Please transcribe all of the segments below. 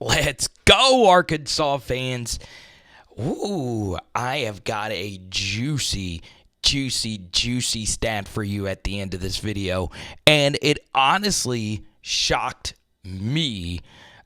Let's go, Arkansas fans. Ooh, I have got a juicy stat for you at the end of this video. And it honestly shocked me.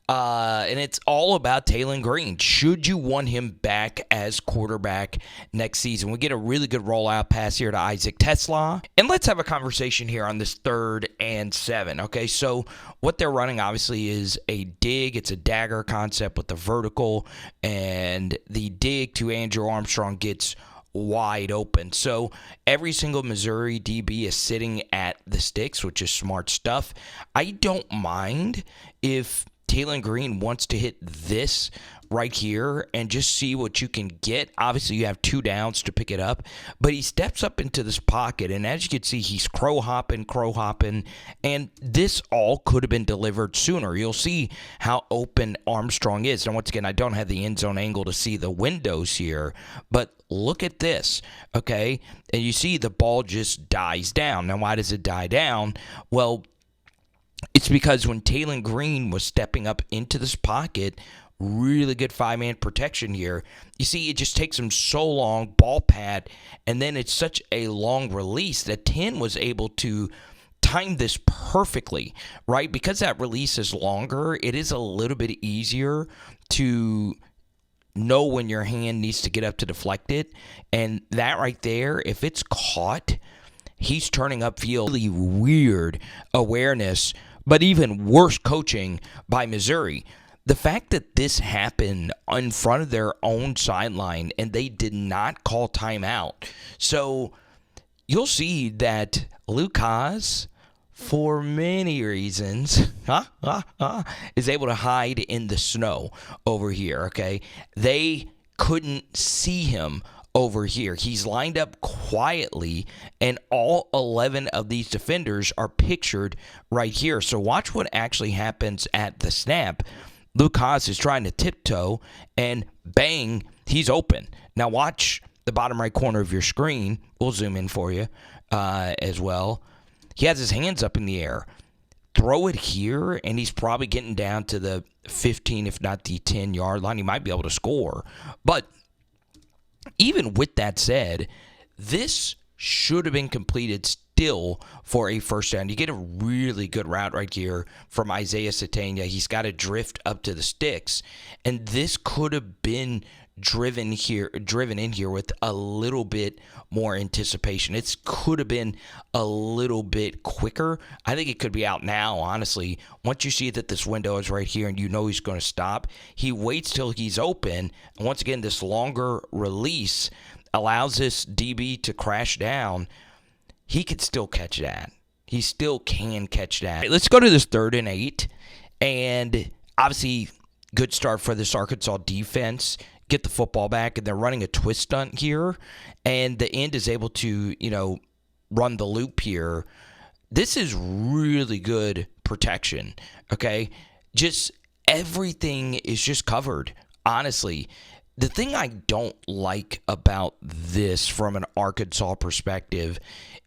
And it's all about Taylen Green. Should you want him back as quarterback next season? We get a really good rollout pass here to Isaac Tesla. And let's have a conversation here on this 3rd and 7. Okay, so what they're running obviously is a dig. It's a dagger concept with the vertical. And the dig to Andrew Armstrong gets wide open. So every single Missouri DB is sitting at the sticks, which is smart stuff. I don't mind if Taylen Green wants to hit this right here and just see what you can get. Obviously, you have 2 downs to pick it up, but he steps up into this pocket, and as you can see, he's crow hopping, and this all could have been delivered sooner. You'll see how open Armstrong is. And once again, I don't have the end zone angle to see the windows here, but look at this, okay? And you see the ball just dies down. Now, why does it die down? Well, it's because when Taylen Green was stepping up into this pocket, really good 5-man protection here. You see, it just takes him so long, ball pad, and then it's such a long release that 10 was able to time this perfectly, right? Because that release is longer, it is a little bit easier to know when your hand needs to get up to deflect it. And that right there, if it's caught, he's turning upfield. Really weird awareness, but even worse coaching by Missouri. The fact that this happened in front of their own sideline and they did not call timeout. So you'll see that Luke Hasz, for many reasons, is able to hide in the snow over here, okay? They couldn't see him over here. He's lined up quietly, and all 11 of these defenders are pictured right here. So watch what actually happens at the snap. Luke Hasz is trying to tiptoe, and bang, he's open. Now watch the bottom right corner of your screen. We'll zoom in for you as well. He has his hands up in the air. Throw it here, and he's probably getting down to the 15, if not the 10-yard line. He might be able to score. But even with that said, this should have been completed still for a first down. You get a really good route right here from Isaiah Satania. He's got to drift up to the sticks, and this could have been driven in here with a little bit more anticipation. It could have been a little bit quicker. I think it could be out now, honestly. Once you see that this window is right here and you know he's going to stop, he waits till he's open. And once again, this longer release allows this DB to crash down. He could still catch that. He still can catch that. Right, let's go to this 3rd and 8. And obviously, good start for this Arkansas defense. Get the football back, and they're running a twist stunt here, and the end is able to, run the loop here. This is really good protection, okay? Just everything is just covered, honestly. The thing I don't like about this from an Arkansas perspective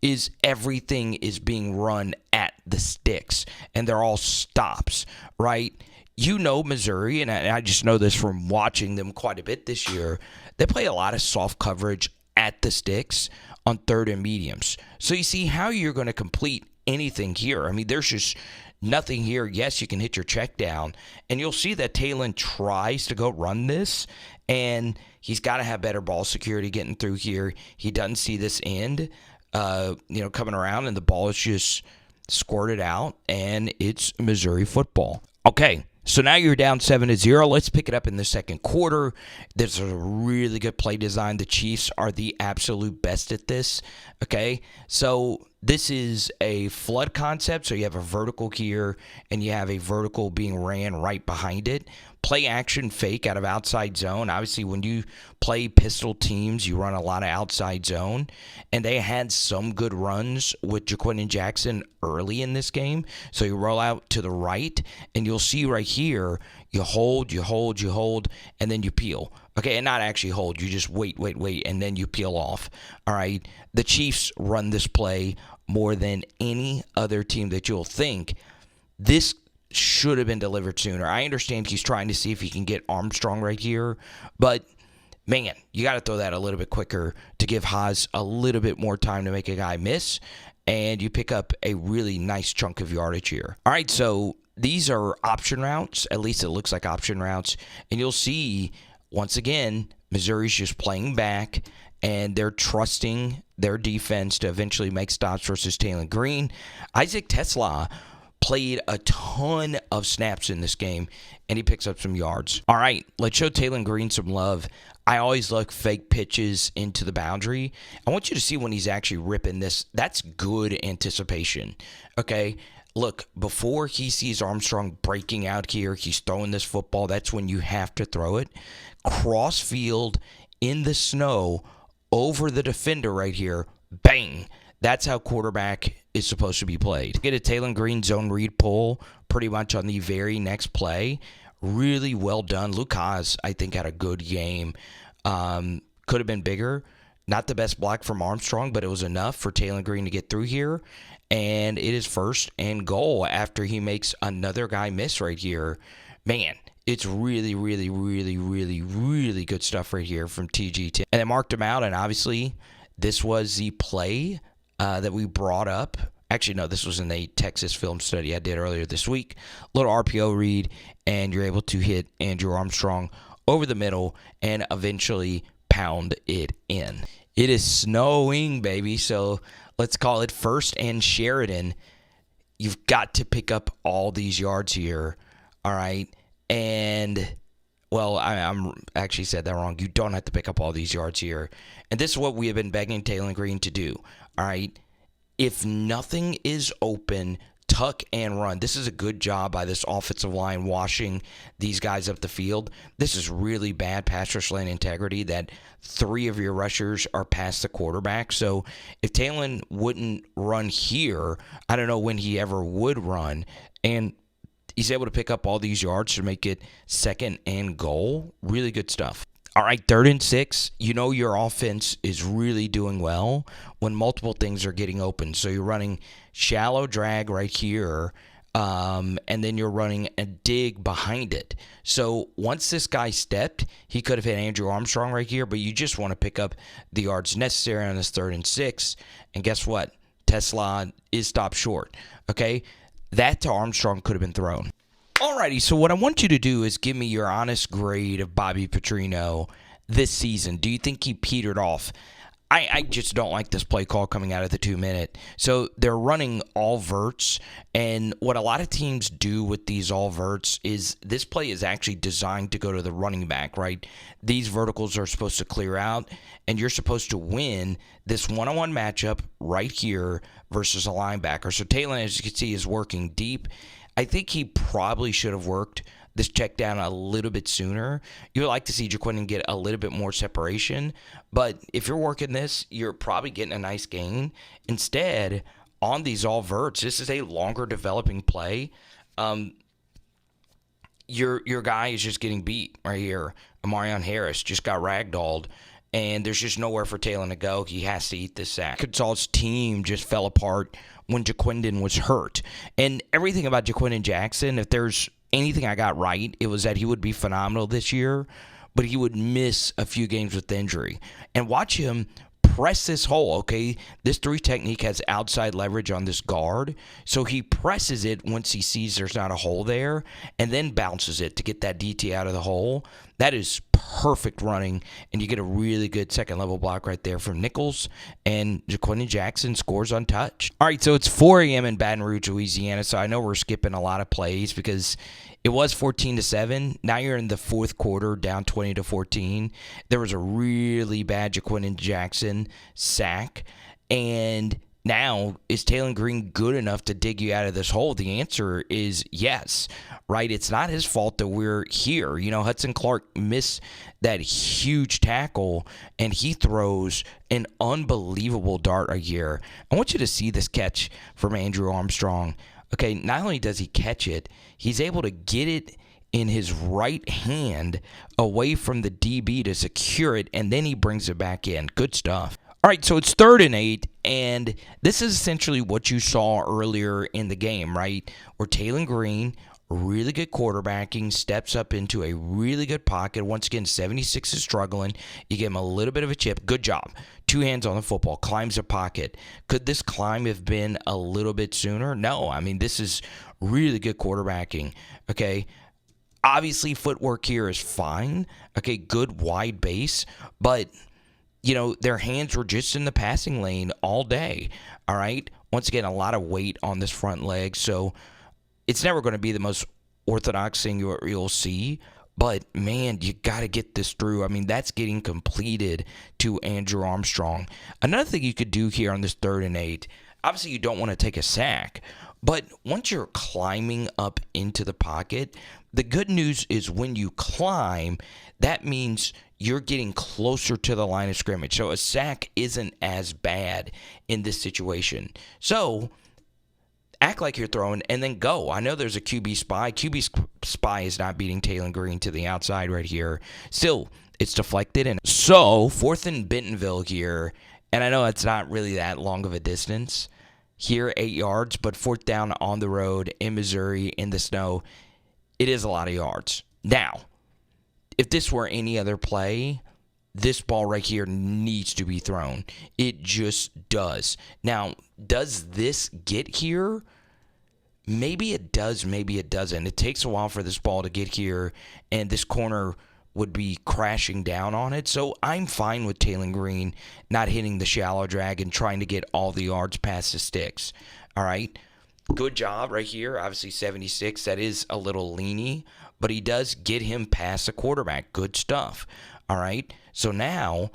is everything is being run at the sticks, and they're all stops, right? You know Missouri, and I just know this from watching them quite a bit this year, they play a lot of soft coverage at the sticks on 3rd and mediums. So you see how you're going to complete anything here. I mean, there's just nothing here. Yes, you can hit your check down, and you'll see that Taylen tries to go run this, and he's got to have better ball security getting through here. He doesn't see this end, coming around, and the ball is just squirted out, and it's Missouri football. Okay. So now you're down 7-0. Let's pick it up in the second quarter. There's a really good play design. The Chiefs are the absolute best at this. Okay, so this is a flood concept. So you have a vertical here, and you have a vertical being ran right behind it. Play action fake out of outside zone. Obviously, when you play pistol teams, you run a lot of outside zone. And they had some good runs with Jaquindon Jackson early in this game. So you roll out to the right, and you'll see right here, you hold, and then you peel. Okay, and not actually hold. You just wait, and then you peel off. All right, the Chiefs run this play more than any other team that you'll think. This should have been delivered sooner. I understand he's trying to see if he can get Armstrong right here, but man, you got to throw that a little bit quicker to give Hasz a little bit more time to make a guy miss, and you pick up a really nice chunk of yardage here. All right, so these are option routes. At least it looks like option routes, and you'll see, once again, Missouri's just playing back, and they're trusting their defense to eventually make stops versus Taylen Green. Isaac Tesla played a ton of snaps in this game, and he picks up some yards. All right, let's show Taylen Green some love. I always look fake pitches into the boundary. I want you to see when he's actually ripping this. That's good anticipation, okay? Look, before he sees Armstrong breaking out here, he's throwing this football. That's when you have to throw it. Cross field in the snow over the defender right here. Bang. That's how quarterback is supposed to be played. Get a Taylen Green zone read pull pretty much on the very next play. Really well done. Hasz, I think, had a good game. Could have been bigger. Not the best block from Armstrong, but it was enough for Taylen Green to get through here. And it is 1st and goal after he makes another guy miss right here. Man, it's really, really, really, really, really good stuff right here from TG10. And I marked him out, and obviously this was the play that we brought up. Actually, no, this was in a Texas film study I did earlier this week. Little RPO read, and you're able to hit Andrew Armstrong over the middle and eventually pound it in. It is snowing, baby, so let's call it 1st and Sheridan. You've got to pick up all these yards here, all right? And, well, I'm actually said that wrong. You don't have to pick up all these yards here. And this is what we have been begging Taylen Green to do, all right? If nothing is open, tuck and run. This is a good job by this offensive line washing these guys up the field. This is really bad pass rush lane integrity that 3 of your rushers are past the quarterback. So if Taylen wouldn't run here, I don't know when he ever would run. And he's able to pick up all these yards to make it 2nd and goal. Really good stuff. All right, 3rd and 6, you know your offense is really doing well when multiple things are getting open. So you're running shallow drag right here, and then you're running a dig behind it. So once this guy stepped, he could have hit Andrew Armstrong right here, but you just want to pick up the yards necessary on this 3rd and 6. And guess what? Tesla is stopped short, okay? That to Armstrong could have been thrown. Alrighty, so what I want you to do is give me your honest grade of Bobby Petrino this season. Do you think he petered off? I just don't like this play call coming out of the 2-minute. So they're running all verts, and what a lot of teams do with these all verts is this play is actually designed to go to the running back, right? These verticals are supposed to clear out, and you're supposed to win this one-on-one matchup right here versus a linebacker. So Taylen, as you can see, is working deep. I think he probably should have worked this check down a little bit sooner. You would like to see Jaquindon get a little bit more separation, but if you're working this, you're probably getting a nice gain. Instead, on these all verts, this is a longer developing play. Your guy is just getting beat right here. Amarion Harris just got ragdolled, and there's just nowhere for Taylen to go. He has to eat this sack. Arkansas's team just fell apart when Jaquindon was hurt. And everything about Jaquindon Jackson, if there's anything I got right, it was that he would be phenomenal this year, but he would miss a few games with injury. And watch him press this hole, okay? This 3 technique has outside leverage on this guard, so he presses it once he sees there's not a hole there, and then bounces it to get that DT out of the hole. That is perfect running, and you get a really good second-level block right there from Nichols, and Jaquindon Jackson scores untouched. All right, so it's 4 a.m. in Baton Rouge, Louisiana, so I know we're skipping a lot of plays because it was 14-7. Now you're in the 4th quarter, down 20-14. There was a really bad Jaquindon Jackson sack, and now, is Taylen Green good enough to dig you out of this hole? The answer is yes, right? It's not his fault that we're here. You know, Hudson Clark missed that huge tackle, and he throws an unbelievable dart right here. I want you to see this catch from Andrew Armstrong. Okay, not only does he catch it, he's able to get it in his right hand away from the DB to secure it, and then he brings it back in. Good stuff. All right, so it's 3rd and 8, and this is essentially what you saw earlier in the game, right? Where Taylen Green really good quarterbacking, steps up into a really good pocket. Once again, 76 is struggling. You give him a little bit of a chip. Good job. 2 hands on the football, climbs a pocket. Could this climb have been a little bit sooner? No. I mean, this is really good quarterbacking, okay? Obviously, footwork here is fine, okay? Good wide base, but, their hands were just in the passing lane all day, all right? Once again, a lot of weight on this front leg, so it's never going to be the most orthodox thing you'll see, but, man, you got to get this through. I mean, that's getting completed to Andrew Armstrong. Another thing you could do here on this 3rd and 8, obviously you don't want to take a sack, but once you're climbing up into the pocket, the good news is when you climb, that means you're getting closer to the line of scrimmage. So a sack isn't as bad in this situation. So act like you're throwing and then go. I know there's a QB spy. QB spy is not beating Taylen Green to the outside right here. Still, it's deflected. And so 4th and Bentonville here. And I know it's not really that long of a distance here, 8 yards, but 4th down on the road in Missouri in the snow, it is a lot of yards. Now, if this were any other play, this ball right here needs to be thrown. It just does. Now, does this get here? Maybe it does, maybe it doesn't. It takes a while for this ball to get here, and this corner would be crashing down on it. So I'm fine with Taylen Green not hitting the shallow drag and trying to get all the yards past the sticks. All right? Good job right here. Obviously 76. That is a little leany, but he does get him past the quarterback. Good stuff. All right? So now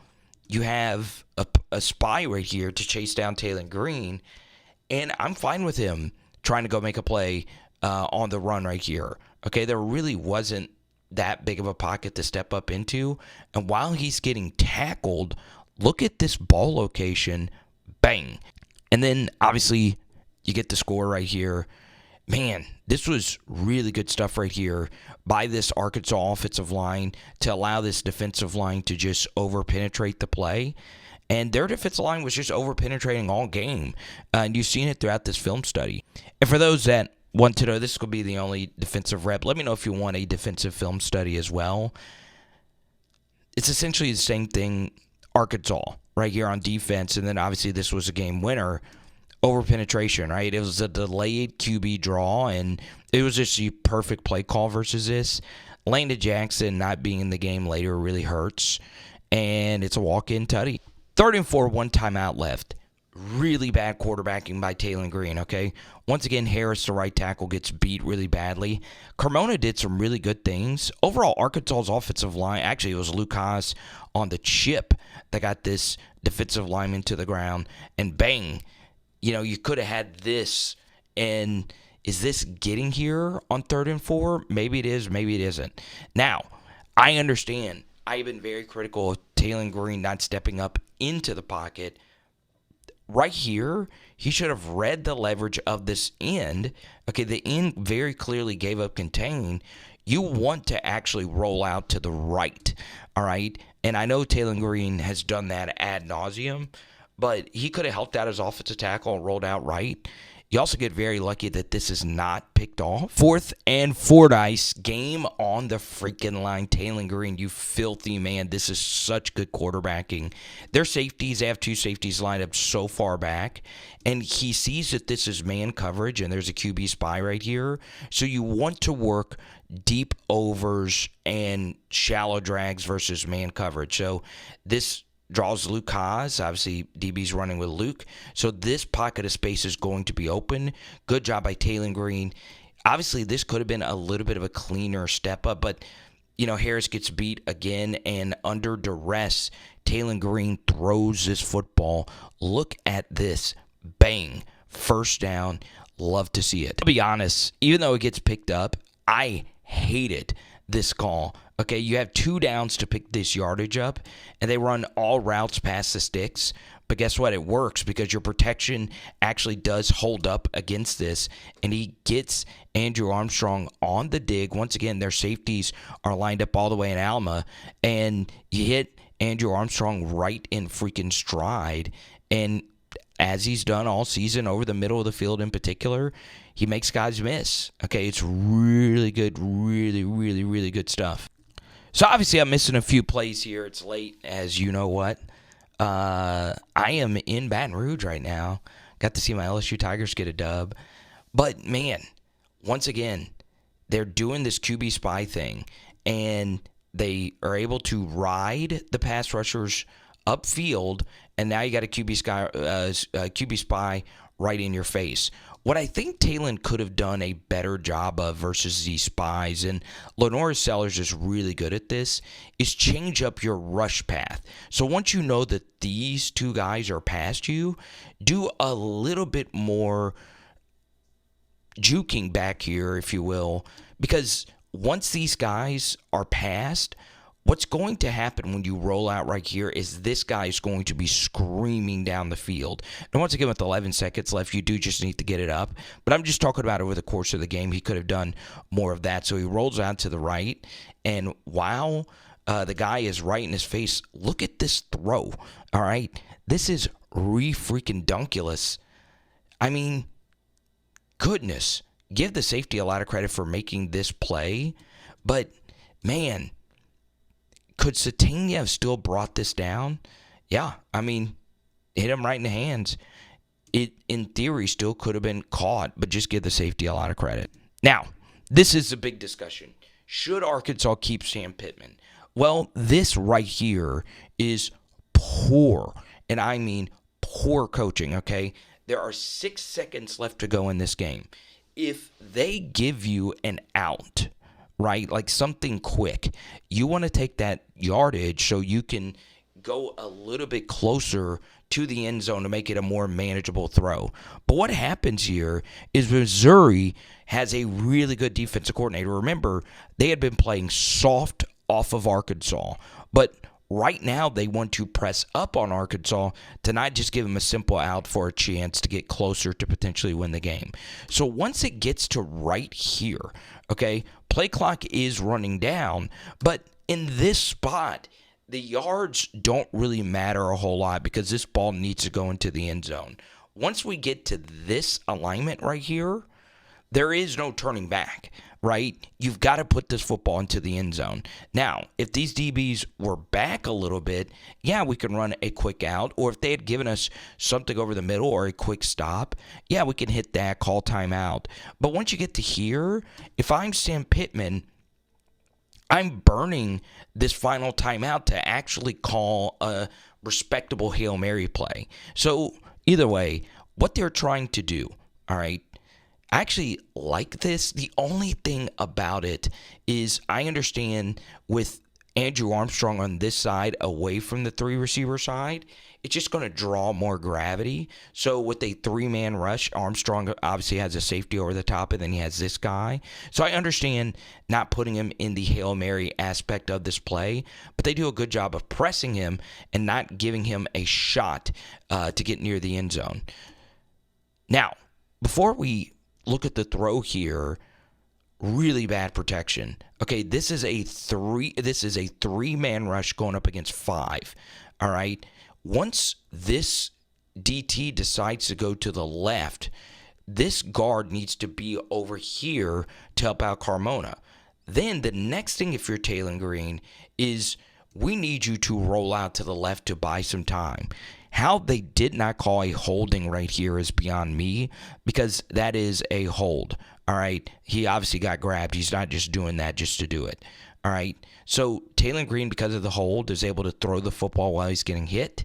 you have a spy right here to chase down Taylen Green, and I'm fine with him trying to go make a play on the run right here. Okay? There really wasn't that big of a pocket to step up into. And while he's getting tackled, look at this ball location. Bang. And then, obviously, you get the score right here. Man, this was really good stuff right here by this Arkansas offensive line to allow this defensive line to just over-penetrate the play. And their defensive line was just over-penetrating all game. And you've seen it throughout this film study. And for those that want to know, this will be the only defensive rep. Let me know if you want a defensive film study as well. It's essentially the same thing, Arkansas, right here on defense. And then obviously this was a game winner. Over penetration, right? It was a delayed QB draw, and it was just a perfect play call versus this. Landon Jackson not being in the game later really hurts, and it's a walk-in tutty. 3rd and 4, 1 timeout left. Really bad quarterbacking by Taylen Green, okay? Once again, Harris, the right tackle, gets beat really badly. Carmona did some really good things. Overall, Arkansas's offensive line, actually it was Luke Hasz on the chip that got this defensive lineman to the ground, and bang, you could have had this, and is this getting here on 3rd and 4? Maybe it is, maybe it isn't. Now, I understand. I've been very critical of Taylen Green not stepping up into the pocket. Right here, he should have read the leverage of this end. Okay, the end very clearly gave up contain. You want to actually roll out to the right, all right? And I know Taylen Green has done that ad nauseum, but he could have helped out his offensive tackle and rolled out right. You also get very lucky that this is not picked off. 4th and Fordyce, game on the freaking line. Taylen Green, you filthy man. This is such good quarterbacking. Their safeties, they have 2 safeties lined up so far back, and he sees that this is man coverage, and there's a QB spy right here. So you want to work deep overs and shallow drags versus man coverage. So this draws Luke Hasz. Obviously, DB's running with Luke. So this pocket of space is going to be open. Good job by Taylen Green. Obviously, this could have been a little bit of a cleaner step up, but, Harris gets beat again, and under duress, Taylen Green throws this football. Look at this. Bang. 1st down. Love to see it. To be honest, even though it gets picked up, I hated this call. Okay, you have 2 downs to pick this yardage up, and they run all routes past the sticks. But guess what? It works because your protection actually does hold up against this, and he gets Andrew Armstrong on the dig. Once again, their safeties are lined up all the way in Alma, and you hit Andrew Armstrong right in freaking stride, and as he's done all season over the middle of the field in particular, he makes guys miss. Okay, it's really good, really, really, really good stuff. So obviously I'm missing a few plays here. It's late, as you know what. I am in Baton Rouge right now. Got to see my LSU Tigers get a dub. But, man, once again, they're doing this QB spy thing, and they are able to ride the pass rushers upfield, and now you got a QB spy right in your face. What I think Taylen could have done a better job of versus these spies, and Lenore Sellers is really good at this, is change up your rush path. So once you know that these two guys are past you, do a little bit more juking back here, if you will, because once these guys are past, what's going to happen when you roll out right here is this guy is going to be screaming down the field. And once again, with 11 seconds left, you do just need to get it up. But I'm just talking about over the course of the game, he could have done more of that. So he rolls out to the right, and while the guy is right in his face, look at this throw, all right? This is freaking dunkulous. I mean, goodness, give the safety a lot of credit for making this play, but, man, could Satania have still brought this down? Yeah, I mean, hit him right in the hands. It, in theory, still could have been caught, but just give the safety a lot of credit. Now, this is a big discussion. Should Arkansas keep Sam Pittman? Well, this right here is poor, and I mean poor coaching, okay? There are 6 seconds left to go in this game. If they give you an out, right, like something quick, you want to take that yardage so you can go a little bit closer to the end zone to make it a more manageable throw. But what happens here is Missouri has a really good defensive coordinator. Remember, they had been playing soft off of Arkansas, but right now they want to press up on Arkansas to not just give them a simple out for a chance to get closer to potentially win the game. So once it gets to right here, okay, play clock is running down, but in this spot, the yards don't really matter a whole lot because this ball needs to go into the end zone. Once we get to this alignment right here, there is no turning back, right? You've got to put this football into the end zone. Now, if these DBs were back a little bit, yeah, we can run a quick out. Or if they had given us something over the middle or a quick stop, yeah, we can hit that, call timeout. But once you get to here, if I'm Sam Pittman, I'm burning this final timeout to actually call a respectable Hail Mary play. So either way, what they're trying to do, all right, I actually like this. The only thing about it is I understand with Andrew Armstrong on this side away from the three receiver side, it's just going to draw more gravity. So with a three-man rush, Armstrong obviously has a safety over the top, and then he has this guy. So I understand not putting him in the Hail Mary aspect of this play, but they do a good job of pressing him and not giving him a shot to get near the end zone. Now, before we look at the throw here, really bad protection. Okay, this is a three-man rush going up against 5. All right. Once this DT decides to go to the left, this guard needs to be over here to help out Carmona. Then the next thing, if you're Taylen Green, is we need you to roll out to the left to buy some time. How they did not call a holding right here is beyond me, because that is a hold. All right. He obviously got grabbed. He's not just doing that just to do it. All right. So Taylen Green, because of the hold, is able to throw the football while he's getting hit,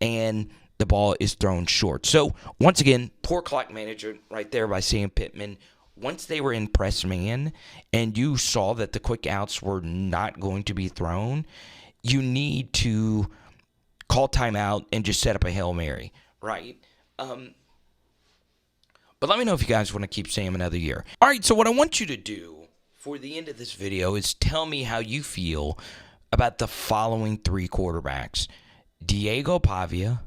and the ball is thrown short. So once again, poor clock management right there by Sam Pittman. Once they were in press man and you saw that the quick outs were not going to be thrown, you need to call timeout and just set up a Hail Mary, right? But let me know if you guys want to keep Sam another year. All right, so what I want you to do for the end of this video is tell me how you feel about the following 3 quarterbacks: Diego Pavia,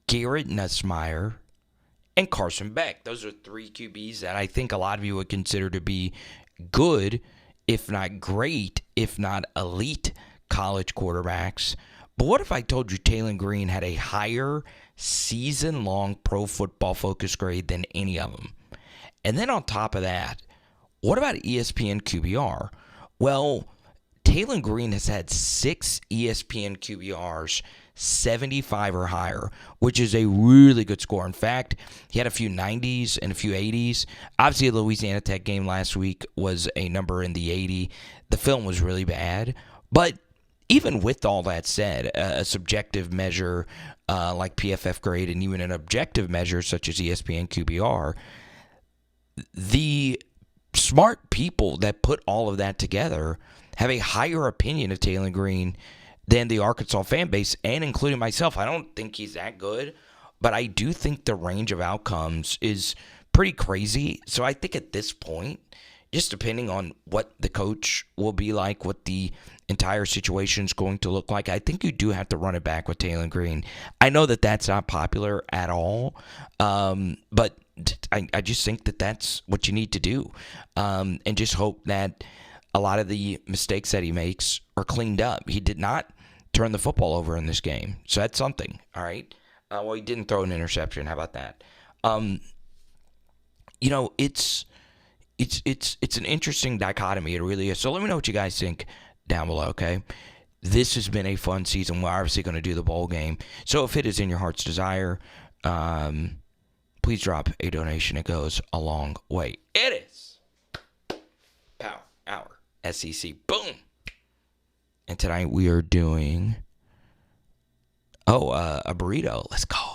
Garrett Nussmeier, and Carson Beck. Those are 3 QBs that I think a lot of you would consider to be good, if not great, if not elite college quarterbacks. But what if I told you Taylen Green had a higher season-long Pro Football Focus grade than any of them? And then on top of that, what about ESPN QBR? Well, Taylen Green has had 6 ESPN QBRs, 75 or higher, which is a really good score. In fact, he had a few 90s and a few 80s. Obviously, the Louisiana Tech game last week was a number in the 80. The film was really bad. But even with all that said, a subjective measure like PFF grade and even an objective measure such as ESPN QBR, the smart people that put all of that together have a higher opinion of Taylen Green than the Arkansas fan base, and including myself. I don't think he's that good, but I do think the range of outcomes is pretty crazy. So I think at this point, just depending on what the coach will be like, what the entire situation is going to look like, I think you do have to run it back with Taylen Green. I know that that's not popular at all, but I just think that that's what you need to do, and just hope that a lot of the mistakes that he makes are cleaned up. He did not turn the football over in this game, so that's something. All right. Well, he didn't throw an interception. How about that? It's an interesting dichotomy. It really is. So let me know what you guys think down below. Okay. This has been a fun season. We're obviously going to do the bowl game. So if it is in your heart's desire, please drop a donation. It goes a long way. It is Power Hour SEC. Boom. And tonight we are doing a burrito. Let's go.